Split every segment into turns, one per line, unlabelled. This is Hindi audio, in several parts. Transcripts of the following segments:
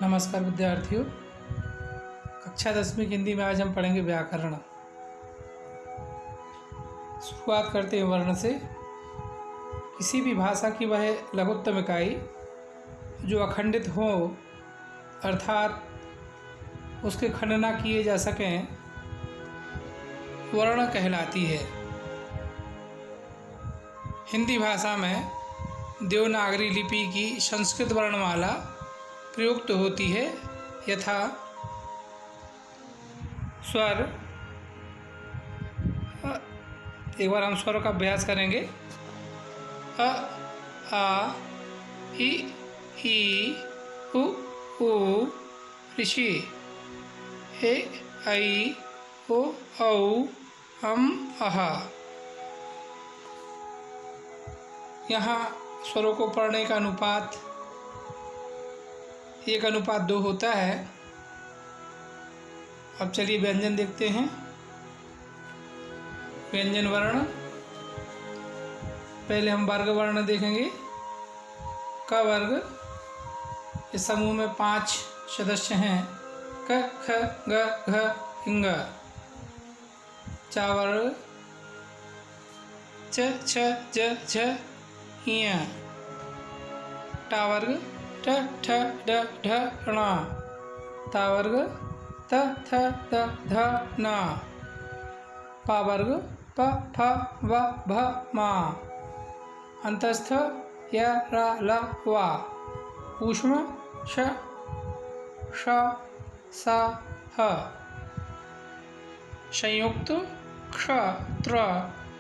नमस्कार विद्यार्थियों। कक्षा 10वीं की हिंदी में आज हम पढ़ेंगे व्याकरण। शुरुआत करते हैं वर्ण से। किसी भी भाषा की वह लघुत्तम इकाई जो अखंडित हो अर्थात उसके खंड न किए जा सकें वर्ण कहलाती है। हिंदी भाषा में देवनागरी लिपि की संस्कृत वर्णमाला प्रयुक्त होती है। यथा स्वर, एक बार हम स्वरों का अभ्यास करेंगे। अ, आ, इ, ई, उ, ऊ, ऋषि, ए, ऐ, ओ, औ, अह। यहाँ स्वरों को पढ़ने का अनुपात 1:2 होता है। अब चलिए व्यंजन देखते हैं। व्यंजन वर्ण, पहले हम वर्ग वर्ण देखेंगे। क वर्ग, इस समूह में 5 सदस्य हैं। क, ख, ग, घ, ङ। च वर्ग, च, छ, ज, झ, ञ। ट वर्ग, ट, ठ, ड, ढ, ण। थ वर्ग, त, थ, द, ध, न। प वर्ग, प, फ, व, भ, म। अंतस्थ य, र, ल, व। ऊष्म श, ष, स, ह। संयुक्त क्ष, त्र,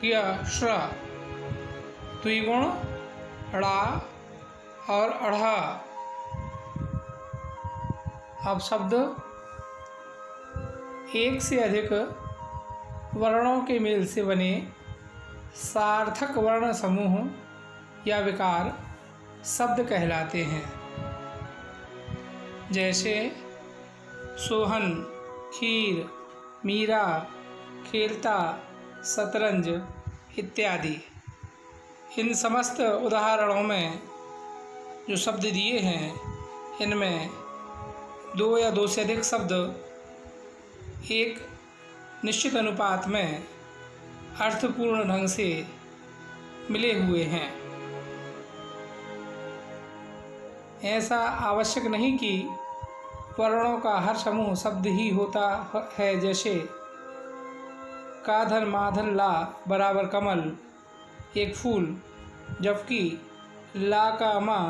य, श्र। द्विगुण ड़ा और अढ़। अब शब्द एक से अधिक वर्णों के मेल से बने सार्थक वर्ण समूह या विकार शब्द कहलाते हैं। जैसे सोहन, खीर, मीरा, खेलता, शतरंज इत्यादि। इन समस्त उदाहरणों में जो शब्द दिए हैं, इनमें 2 या 2 से अधिक शब्द एक निश्चित अनुपात में अर्थपूर्ण ढंग से मिले हुए हैं। ऐसा आवश्यक नहीं कि वर्णों का हर समूह शब्द ही होता है। जैसे काधन माधन ला बराबर कमल एक फूल, जबकि ला का मा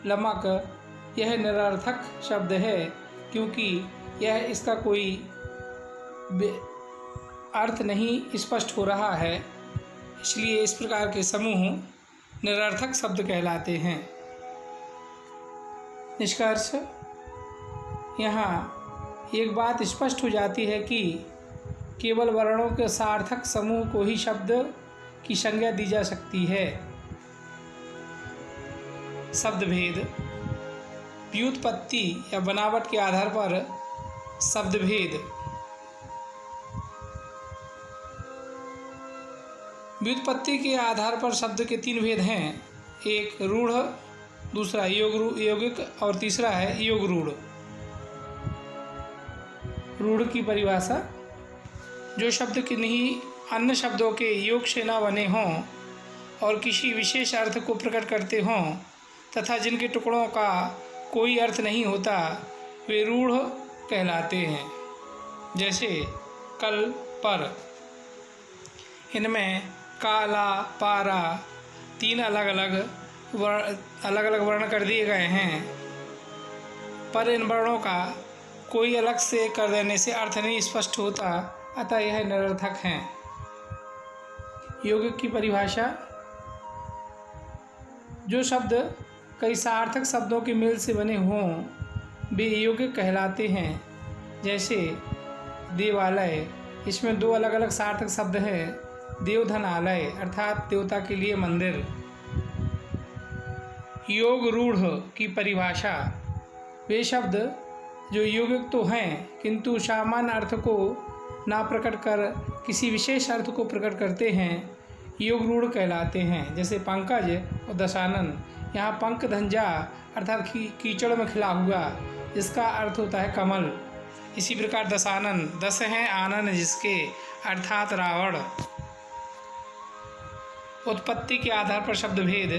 लमक यह निरर्थक शब्द है, क्योंकि यह इसका कोई अर्थ नहीं स्पष्ट हो रहा है। इसलिए इस प्रकार के समूह निरर्थक शब्द कहलाते हैं। निष्कर्ष, यहाँ एक बात स्पष्ट हो जाती है कि केवल वर्णों के सार्थक समूह को ही शब्द की संज्ञा दी जा सकती है। शब्द भेद, व्युत्पत्ति या बनावट के आधार पर शब्द भेद। व्युत्पत्ति के आधार पर शब्द के 3 भेद हैं। एक रूढ़, दूसरा यौगिक और तीसरा है योग रूढ़। रूढ़ की परिभाषा, जो शब्द किन्हीं अन्य शब्दों के योग से न बने हों और किसी विशेष अर्थ को प्रकट करते हों तथा जिनके टुकड़ों का कोई अर्थ नहीं होता, वे रूढ़ कहलाते हैं। जैसे कल, पर। इनमें काला, पारा 3 अलग अलग वर्ण कर दिए गए हैं, पर इन वर्णों का कोई अलग से कर देने से अर्थ नहीं स्पष्ट होता, अतः यह निरर्थक हैं। यौगिक की परिभाषा, जो शब्द कई सार्थक शब्दों के मेल से बने हों वे यौगिक कहलाते हैं। जैसे देवालय, इसमें 2 अलग अलग सार्थक शब्द हैं। देवधनालय अर्थात देवता के लिए मंदिर। योग रूढ़ की परिभाषा, वे शब्द जो यौगिक तो हैं किंतु सामान्य अर्थ को ना प्रकट कर किसी विशेष अर्थ को प्रकट करते हैं, योग रूढ़ कहलाते हैं। जैसे पंकज और दशानन, यहाँ पंक धंजा अर्थात कीचड़ में खिला हुआ, जिसका अर्थ होता है कमल। इसी प्रकार दशानन, 10 हैं आनन जिसके, अर्थात रावण। उत्पत्ति के आधार पर शब्द भेद।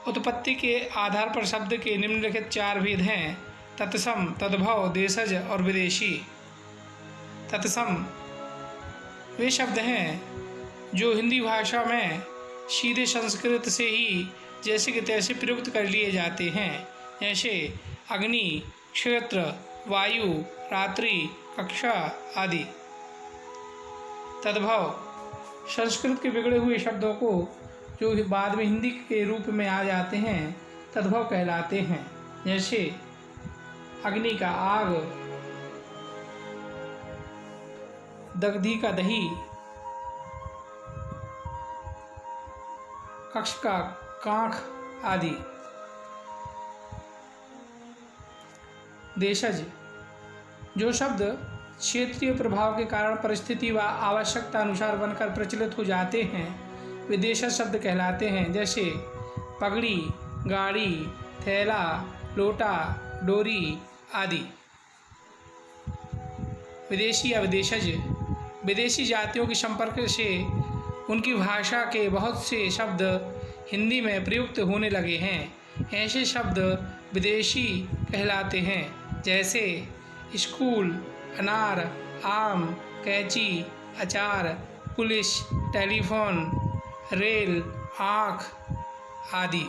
उत्पत्ति के आधार पर शब्द के निम्नलिखित 4 भेद हैं: तत्सम, तद्भव, देशज और विदेशी। तत्सम वे शब्द हैं जो हिंदी भाषा में सीधे संस्कृत से ही जैसे कि तैसे प्रयुक्त कर लिए जाते हैं, जैसे अग्नि, क्षेत्र, वायु, रात्रि, कक्षा आदि। तद्भव संस्कृत के बिगड़े हुए शब्दों को जो बाद में हिंदी के रूप में आ जाते हैं तद्भव कहलाते हैं, जैसे अग्नि का आग, दग्धि का दही, कक्ष का कांख आदि। देशज जो शब्द क्षेत्रीय प्रभाव के कारण परिस्थिति व आवश्यकता अनुसार बनकर प्रचलित हो जाते हैं वे देशज शब्द कहलाते हैं, जैसे पगड़ी, गाड़ी, थैला, लोटा, डोरी आदि। विदेशी या विदेशज विदेशी जातियों के संपर्क से उनकी भाषा के बहुत से शब्द हिंदी में प्रयुक्त होने लगे हैं। ऐसे शब्द विदेशी कहलाते हैं, जैसे स्कूल, अनार, आम, कैंची, अचार, पुलिस, टेलीफोन, रेल, आँख आदि।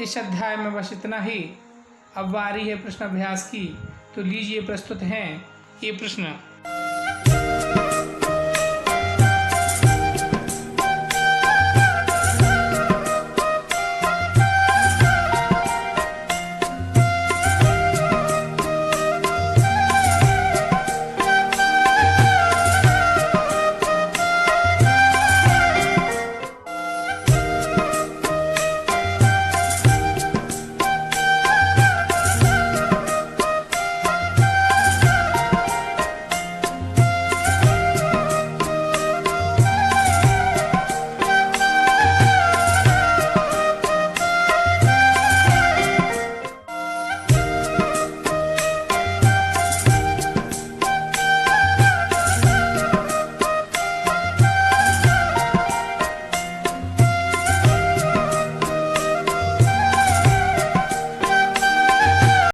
इस अध्याय में बस इतना ही। अब बारी है प्रश्न अभ्यास की, तो लीजिए प्रस्तुत हैं ये प्रश्न।